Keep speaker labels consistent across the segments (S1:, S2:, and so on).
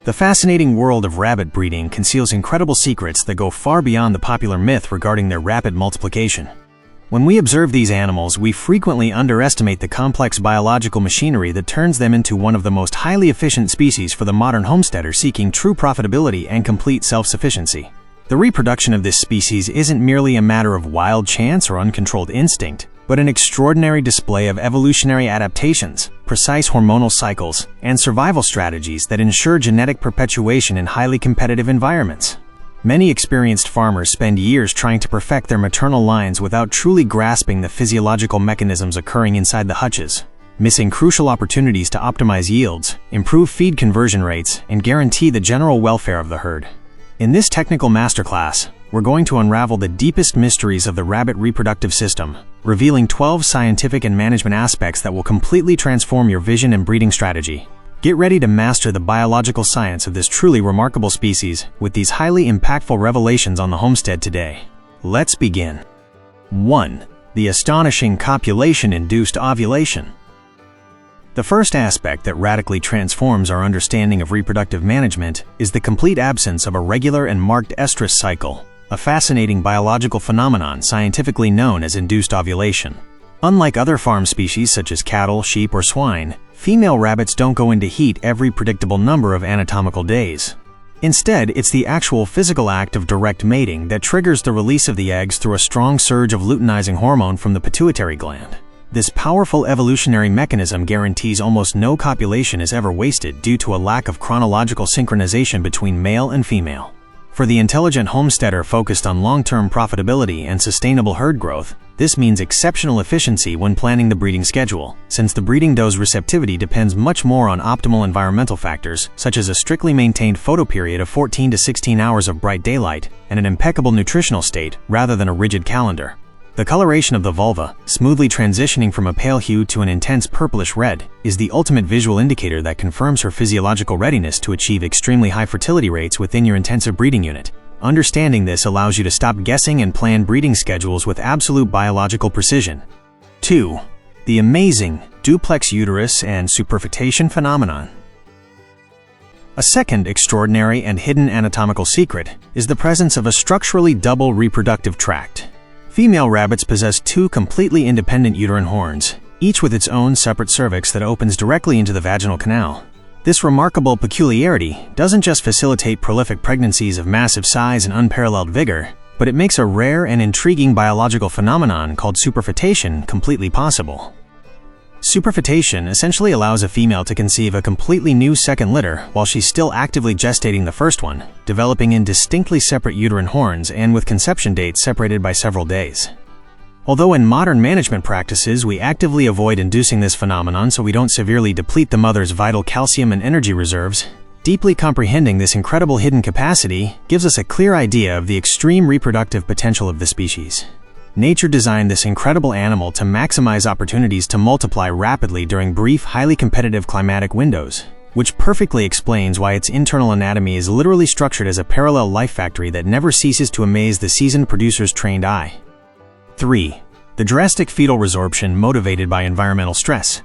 S1: The fascinating world of rabbit breeding conceals incredible secrets that go far beyond the popular myth regarding their rapid multiplication. When we observe these animals, we frequently underestimate the complex biological machinery that turns them into one of the most highly efficient species for the modern homesteader seeking true profitability and complete self-sufficiency. The reproduction of this species isn't merely a matter of wild chance or uncontrolled instinct, but an extraordinary display of evolutionary adaptations, precise hormonal cycles, and survival strategies that ensure genetic perpetuation in highly competitive environments. Many experienced farmers spend years trying to perfect their maternal lines without truly grasping the physiological mechanisms occurring inside the hutches, missing crucial opportunities to optimize yields, improve feed conversion rates, and guarantee the general welfare of the herd. In this technical masterclass, we're going to unravel the deepest mysteries of the rabbit reproductive system, revealing 12 scientific and management aspects that will completely transform your vision and breeding strategy. Get ready to master the biological science of this truly remarkable species with these highly impactful revelations on the homestead today. Let's begin. 1. The astonishing copulation-induced ovulation. The first aspect that radically transforms our understanding of reproductive management is the complete absence of a regular and marked estrus cycle, a fascinating biological phenomenon scientifically known as induced ovulation. Unlike other farm species such as cattle, sheep, or swine, female rabbits don't go into heat every predictable number of anatomical days. Instead, it's the actual physical act of direct mating that triggers the release of the eggs through a strong surge of luteinizing hormone from the pituitary gland. This powerful evolutionary mechanism guarantees almost no copulation is ever wasted due to a lack of chronological synchronization between male and female. For the intelligent homesteader focused on long-term profitability and sustainable herd growth, this means exceptional efficiency when planning the breeding schedule, since the breeding doe's receptivity depends much more on optimal environmental factors, such as a strictly maintained photoperiod of 14 to 16 hours of bright daylight and an impeccable nutritional state rather than a rigid calendar. The coloration of the vulva, smoothly transitioning from a pale hue to an intense purplish red, is the ultimate visual indicator that confirms her physiological readiness to achieve extremely high fertility rates within your intensive breeding unit. Understanding this allows you to stop guessing and plan breeding schedules with absolute biological precision. 2. The amazing duplex uterus and superfetation phenomenon. A second extraordinary and hidden anatomical secret is the presence of a structurally double reproductive tract. Female rabbits possess two completely independent uterine horns, each with its own separate cervix that opens directly into the vaginal canal. This remarkable peculiarity doesn't just facilitate prolific pregnancies of massive size and unparalleled vigor, but it makes a rare and intriguing biological phenomenon called superfetation completely possible. Superfetation essentially allows a female to conceive a completely new second litter while she's still actively gestating the first one, developing in distinctly separate uterine horns and with conception dates separated by several days. Although in modern management practices we actively avoid inducing this phenomenon so we don't severely deplete the mother's vital calcium and energy reserves, deeply comprehending this incredible hidden capacity gives us a clear idea of the extreme reproductive potential of the species. Nature designed this incredible animal to maximize opportunities to multiply rapidly during brief, highly competitive climatic windows, which perfectly explains why its internal anatomy is literally structured as a parallel life factory that never ceases to amaze the seasoned producer's trained eye. 3. The drastic fetal resorption motivated by environmental stress.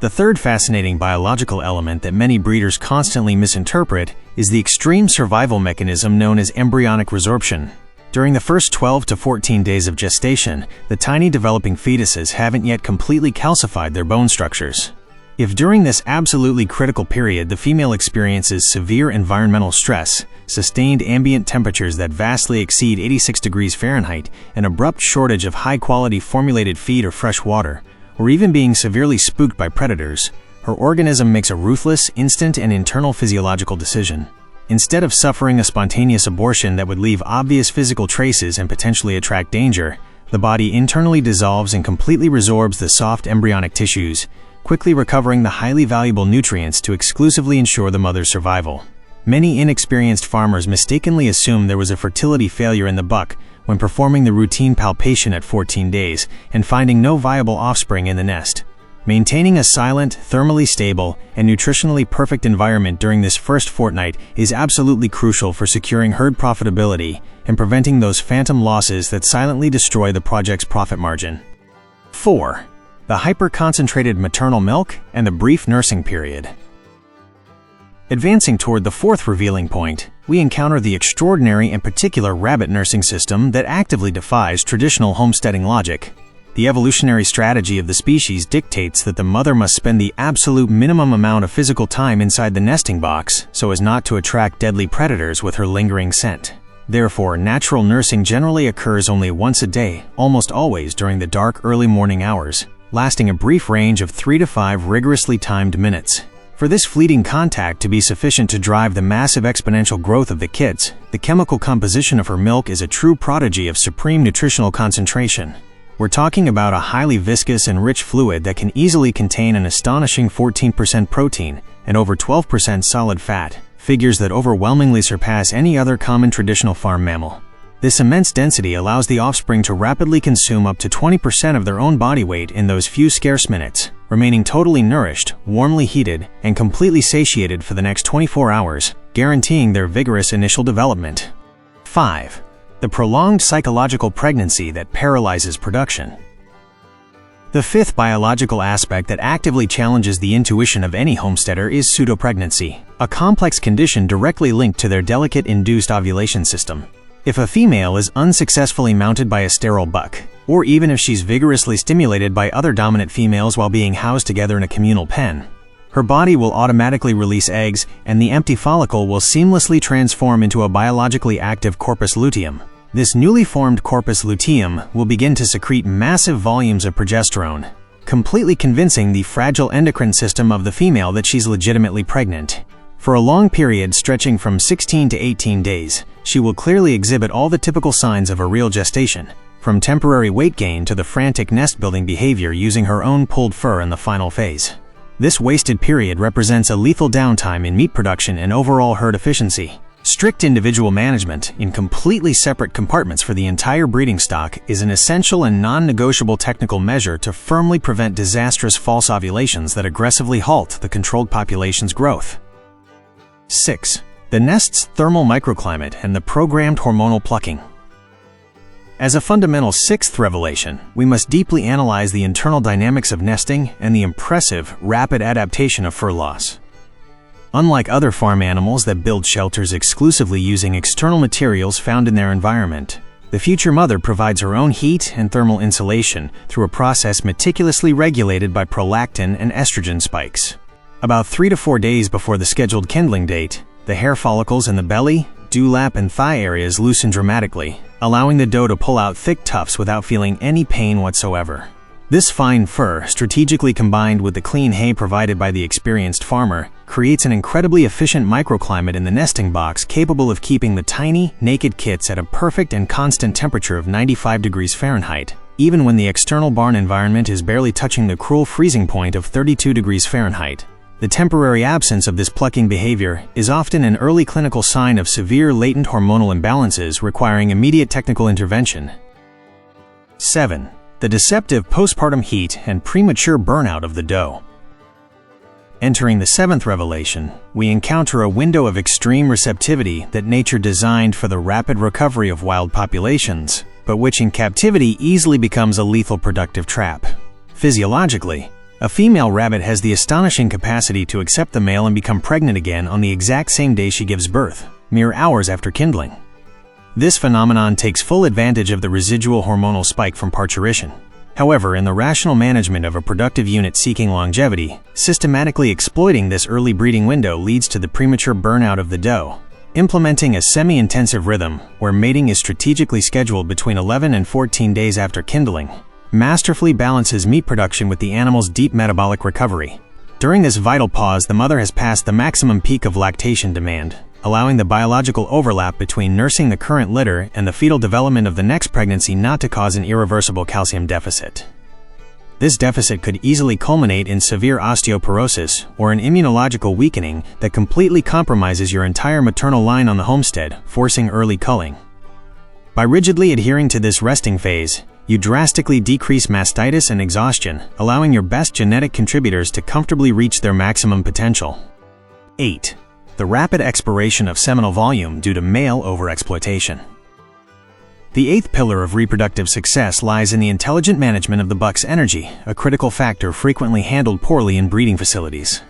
S1: The third fascinating biological element that many breeders constantly misinterpret is the extreme survival mechanism known as embryonic resorption. During the first 12 to 14 days of gestation, the tiny developing fetuses haven't yet completely calcified their bone structures. If during this absolutely critical period the female experiences severe environmental stress, sustained ambient temperatures that vastly exceed 86 degrees Fahrenheit, an abrupt shortage of high-quality formulated feed or fresh water, or even being severely spooked by predators, her organism makes a ruthless, instant, and internal physiological decision. Instead of suffering a spontaneous abortion that would leave obvious physical traces and potentially attract danger, the body internally dissolves and completely resorbs the soft embryonic tissues, quickly recovering the highly valuable nutrients to exclusively ensure the mother's survival. Many inexperienced farmers mistakenly assume there was a fertility failure in the buck when performing the routine palpation at 14 days and finding no viable offspring in the nest. Maintaining a silent, thermally stable, and nutritionally perfect environment during this first fortnight is absolutely crucial for securing herd profitability and preventing those phantom losses that silently destroy the project's profit margin. 4. The hyper-concentrated maternal milk and the brief nursing period. Advancing toward the fourth revealing point, we encounter the extraordinary and particular rabbit nursing system that actively defies traditional homesteading logic. The evolutionary strategy of the species dictates that the mother must spend the absolute minimum amount of physical time inside the nesting box so as not to attract deadly predators with her lingering scent. Therefore, natural nursing generally occurs only once a day, almost always during the dark early morning hours, lasting a brief range of 3 to 5 rigorously timed minutes. For this fleeting contact to be sufficient to drive the massive exponential growth of the kits, the chemical composition of her milk is a true prodigy of supreme nutritional concentration. We're talking about a highly viscous and rich fluid that can easily contain an astonishing 14% protein and over 12% solid fat, figures that overwhelmingly surpass any other common traditional farm mammal. This immense density allows the offspring to rapidly consume up to 20% of their own body weight in those few scarce minutes, remaining totally nourished, warmly heated, and completely satiated for the next 24 hours, guaranteeing their vigorous initial development. 5. The prolonged psychological pregnancy that paralyzes production. The fifth biological aspect that actively challenges the intuition of any homesteader is pseudopregnancy, a complex condition directly linked to their delicate induced ovulation system. If a female is unsuccessfully mounted by a sterile buck, or even if she's vigorously stimulated by other dominant females while being housed together in a communal pen, her body will automatically release eggs and the empty follicle will seamlessly transform into a biologically active corpus luteum. This newly formed corpus luteum will begin to secrete massive volumes of progesterone, completely convincing the fragile endocrine system of the female that she's legitimately pregnant. For a long period stretching from 16 to 18 days, she will clearly exhibit all the typical signs of a real gestation, from temporary weight gain to the frantic nest-building behavior using her own pulled fur in the final phase. This wasted period represents a lethal downtime in meat production and overall herd efficiency. Strict individual management in completely separate compartments for the entire breeding stock is an essential and non-negotiable technical measure to firmly prevent disastrous false ovulations that aggressively halt the controlled population's growth. 6. The nest's thermal microclimate and the programmed hormonal plucking. As a fundamental sixth revelation, we must deeply analyze the internal dynamics of nesting and the impressive, rapid adaptation of fur loss. Unlike other farm animals that build shelters exclusively using external materials found in their environment, the future mother provides her own heat and thermal insulation through a process meticulously regulated by prolactin and estrogen spikes. About 3 to 4 days before the scheduled kindling date, the hair follicles in the belly, dewlap, and thigh areas loosen dramatically, allowing the doe to pull out thick tufts without feeling any pain whatsoever. This fine fur, strategically combined with the clean hay provided by the experienced farmer, creates an incredibly efficient microclimate in the nesting box capable of keeping the tiny, naked kits at a perfect and constant temperature of 95 degrees Fahrenheit, even when the external barn environment is barely touching the cruel freezing point of 32 degrees Fahrenheit. The temporary absence of this plucking behavior is often an early clinical sign of severe latent hormonal imbalances requiring immediate technical intervention. 7. The deceptive postpartum heat and premature burnout of the doe. Entering the seventh revelation, we encounter a window of extreme receptivity that nature designed for the rapid recovery of wild populations, but which in captivity easily becomes a lethal productive trap. Physiologically, a female rabbit has the astonishing capacity to accept the male and become pregnant again on the exact same day she gives birth, mere hours after kindling. This phenomenon takes full advantage of the residual hormonal spike from parturition. However, in the rational management of a productive unit seeking longevity, systematically exploiting this early breeding window leads to the premature burnout of the doe. Implementing a semi-intensive rhythm, where mating is strategically scheduled between 11 and 14 days after kindling, masterfully balances meat production with the animal's deep metabolic recovery. During this vital pause, the mother has passed the maximum peak of lactation demand, allowing the biological overlap between nursing the current litter and the fetal development of the next pregnancy not to cause an irreversible calcium deficit. This deficit could easily culminate in severe osteoporosis or an immunological weakening that completely compromises your entire maternal line on the homestead, forcing early culling. By rigidly adhering to this resting phase, you drastically decrease mastitis and exhaustion, allowing your best genetic contributors to comfortably reach their maximum potential. 8. The rapid expiration of seminal volume due to male overexploitation. The eighth pillar of reproductive success lies in the intelligent management of the buck's energy, a critical factor frequently handled poorly in breeding facilities.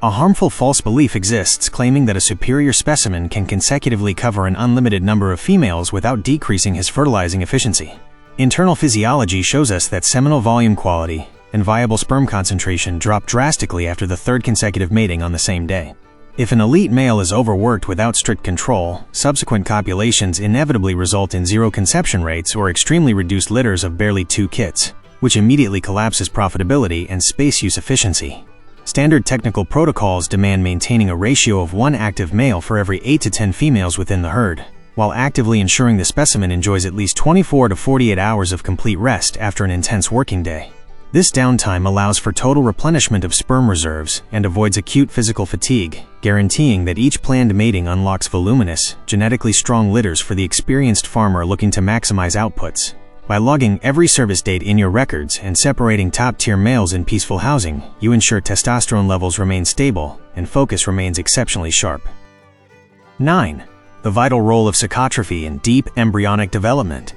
S1: A harmful false belief exists claiming that a superior specimen can consecutively cover an unlimited number of females without decreasing his fertilizing efficiency. Internal physiology shows us that seminal volume quality and viable sperm concentration drop drastically after the third consecutive mating on the same day. If an elite male is overworked without strict control, subsequent copulations inevitably result in zero conception rates or extremely reduced litters of barely 2 kits, which immediately collapses profitability and space use efficiency. Standard technical protocols demand maintaining a ratio of 1 active male for every 8 to 10 females within the herd, while actively ensuring the specimen enjoys at least 24 to 48 hours of complete rest after an intense working day. This downtime allows for total replenishment of sperm reserves and avoids acute physical fatigue, guaranteeing that each planned mating unlocks voluminous, genetically strong litters for the experienced farmer looking to maximize outputs. By logging every service date in your records and separating top-tier males in peaceful housing, you ensure testosterone levels remain stable and focus remains exceptionally sharp. 9. The vital role of cecotrophy in deep embryonic development.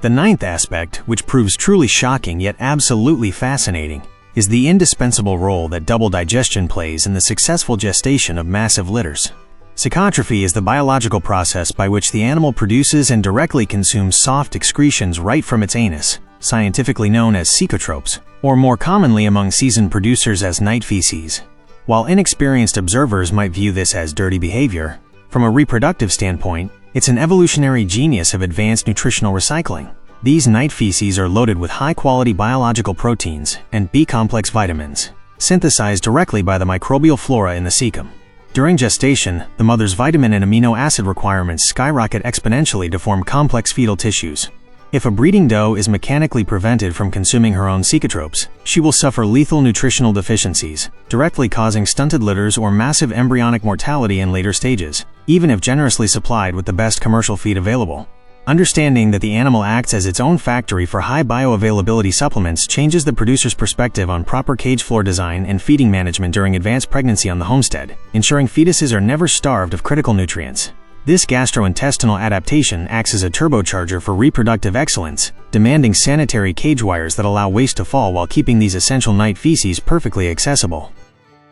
S1: The 9th aspect, which proves truly shocking yet absolutely fascinating, is the indispensable role that double digestion plays in the successful gestation of massive litters. Cecotrophy is the biological process by which the animal produces and directly consumes soft excretions right from its anus, scientifically known as cecotropes, or more commonly among seasoned producers as night feces. While inexperienced observers might view this as dirty behavior, from a reproductive standpoint, it's an evolutionary genius of advanced nutritional recycling. These night feces are loaded with high-quality biological proteins and B-complex vitamins, synthesized directly by the microbial flora in the cecum. During gestation, the mother's vitamin and amino acid requirements skyrocket exponentially to form complex fetal tissues. If a breeding doe is mechanically prevented from consuming her own cecotropes, she will suffer lethal nutritional deficiencies, directly causing stunted litters or massive embryonic mortality in later stages, even if generously supplied with the best commercial feed available. Understanding that the animal acts as its own factory for high bioavailability supplements changes the producer's perspective on proper cage floor design and feeding management during advanced pregnancy on the homestead, ensuring fetuses are never starved of critical nutrients. This gastrointestinal adaptation acts as a turbocharger for reproductive excellence, demanding sanitary cage wires that allow waste to fall while keeping these essential night feces perfectly accessible.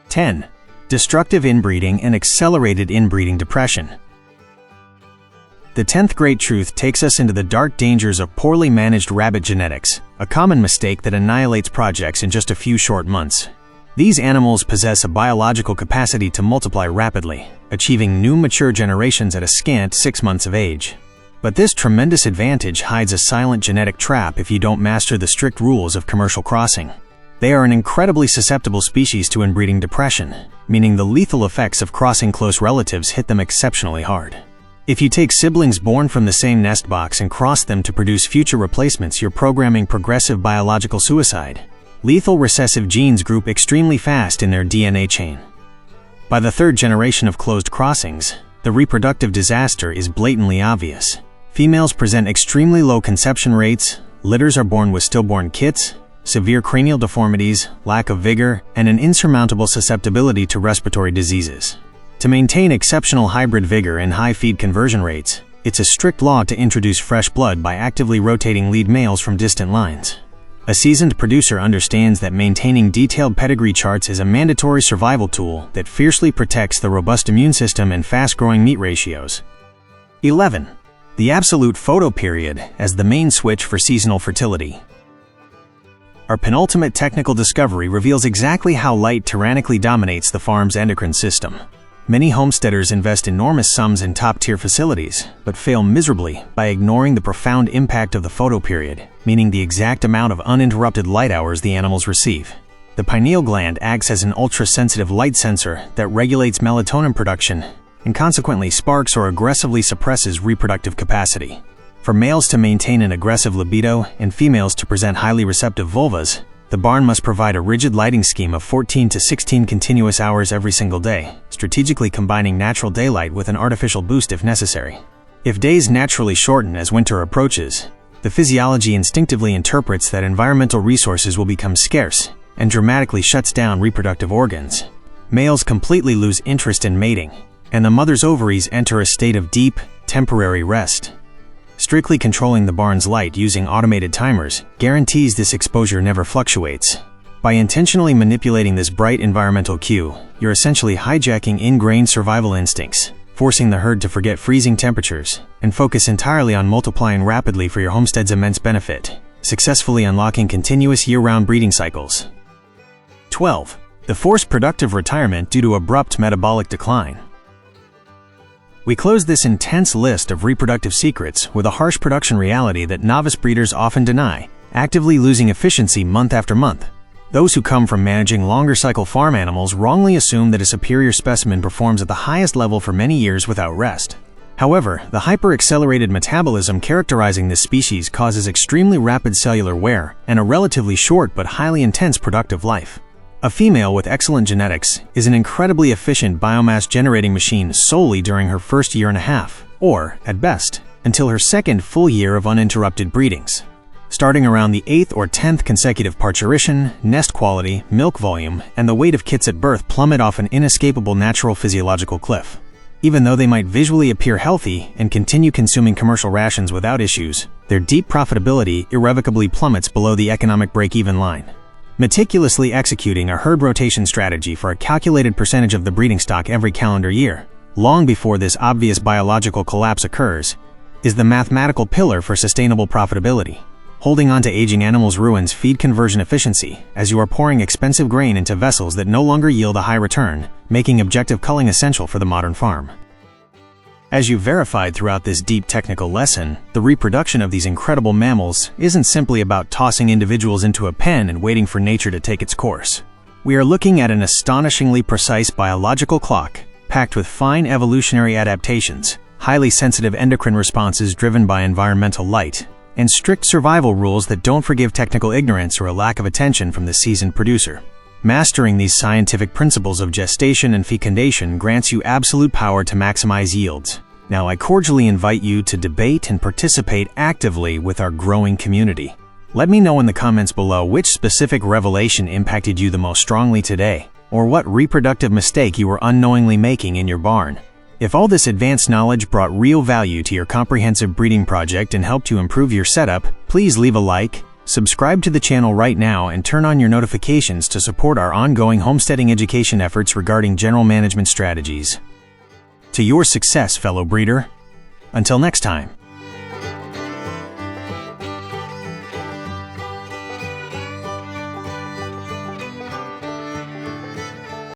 S1: 10. Destructive inbreeding and accelerated inbreeding depression. The 10th great truth takes us into the dark dangers of poorly managed rabbit genetics, a common mistake that annihilates projects in just a few short months. These animals possess a biological capacity to multiply rapidly, achieving new mature generations at a scant 6 months of age. But this tremendous advantage hides a silent genetic trap if you don't master the strict rules of commercial crossing. They are an incredibly susceptible species to inbreeding depression, meaning the lethal effects of crossing close relatives hit them exceptionally hard. If you take siblings born from the same nest box and cross them to produce future replacements, you're programming progressive biological suicide. Lethal recessive genes group extremely fast in their DNA chain. By the 3rd generation of closed crossings, the reproductive disaster is blatantly obvious. Females present extremely low conception rates, litters are born with stillborn kits, severe cranial deformities, lack of vigor, and an insurmountable susceptibility to respiratory diseases. To maintain exceptional hybrid vigor and high feed conversion rates, it's a strict law to introduce fresh blood by actively rotating lead males from distant lines. A seasoned producer understands that maintaining detailed pedigree charts is a mandatory survival tool that fiercely protects the robust immune system and fast-growing meat ratios. 11. The absolute photoperiod as the main switch for seasonal fertility. Our penultimate technical discovery reveals exactly how light tyrannically dominates the farm's endocrine system. Many homesteaders invest enormous sums in top-tier facilities, but fail miserably by ignoring the profound impact of the photoperiod, meaning the exact amount of uninterrupted light hours the animals receive. The pineal gland acts as an ultra-sensitive light sensor that regulates melatonin production and consequently sparks or aggressively suppresses reproductive capacity. For males to maintain an aggressive libido and females to present highly receptive vulvas, the barn must provide a rigid lighting scheme of 14 to 16 continuous hours every single day, strategically combining natural daylight with an artificial boost if necessary. If days naturally shorten as winter approaches, the physiology instinctively interprets that environmental resources will become scarce and dramatically shuts down reproductive organs. Males completely lose interest in mating, and the mother's ovaries enter a state of deep, temporary rest. Strictly controlling the barn's light using automated timers guarantees this exposure never fluctuates. By intentionally manipulating this bright environmental cue, you're essentially hijacking ingrained survival instincts, forcing the herd to forget freezing temperatures and focus entirely on multiplying rapidly for your homestead's immense benefit, successfully unlocking continuous year-round breeding cycles. 12. The forced productive retirement due to abrupt metabolic decline. We close this intense list of reproductive secrets with a harsh production reality that novice breeders often deny, actively losing efficiency month after month. Those who come from managing longer cycle farm animals wrongly assume that a superior specimen performs at the highest level for many years without rest. However, the hyper-accelerated metabolism characterizing this species causes extremely rapid cellular wear and a relatively short but highly intense productive life. A female with excellent genetics is an incredibly efficient biomass-generating machine solely during her first year and a half, or, at best, until her second full year of uninterrupted breedings. Starting around the 8th or 10th consecutive parturition, nest quality, milk volume, and the weight of kits at birth plummet off an inescapable natural physiological cliff. Even though they might visually appear healthy and continue consuming commercial rations without issues, their deep profitability irrevocably plummets below the economic break-even line. Meticulously executing a herd rotation strategy for a calculated percentage of the breeding stock every calendar year, long before this obvious biological collapse occurs, is the mathematical pillar for sustainable profitability. Holding on to aging animals ruins feed conversion efficiency, as you are pouring expensive grain into vessels that no longer yield a high return, making objective culling essential for the modern farm. As you verified throughout this deep technical lesson, the reproduction of these incredible mammals isn't simply about tossing individuals into a pen and waiting for nature to take its course. We are looking at an astonishingly precise biological clock, packed with fine evolutionary adaptations, highly sensitive endocrine responses driven by environmental light, and strict survival rules that don't forgive technical ignorance or a lack of attention from the seasoned producer. Mastering these scientific principles of gestation and fecundation grants you absolute power to maximize yields. Now, I cordially invite you to debate and participate actively with our growing community. Let me know in the comments below which specific revelation impacted you the most strongly today, or what reproductive mistake you were unknowingly making in your barn. If all this advanced knowledge brought real value to your comprehensive breeding project and helped you improve your setup, please leave a like, subscribe to the channel right now, and turn on your notifications to support our ongoing homesteading education efforts regarding general management strategies. To your success, fellow breeder. Until next time.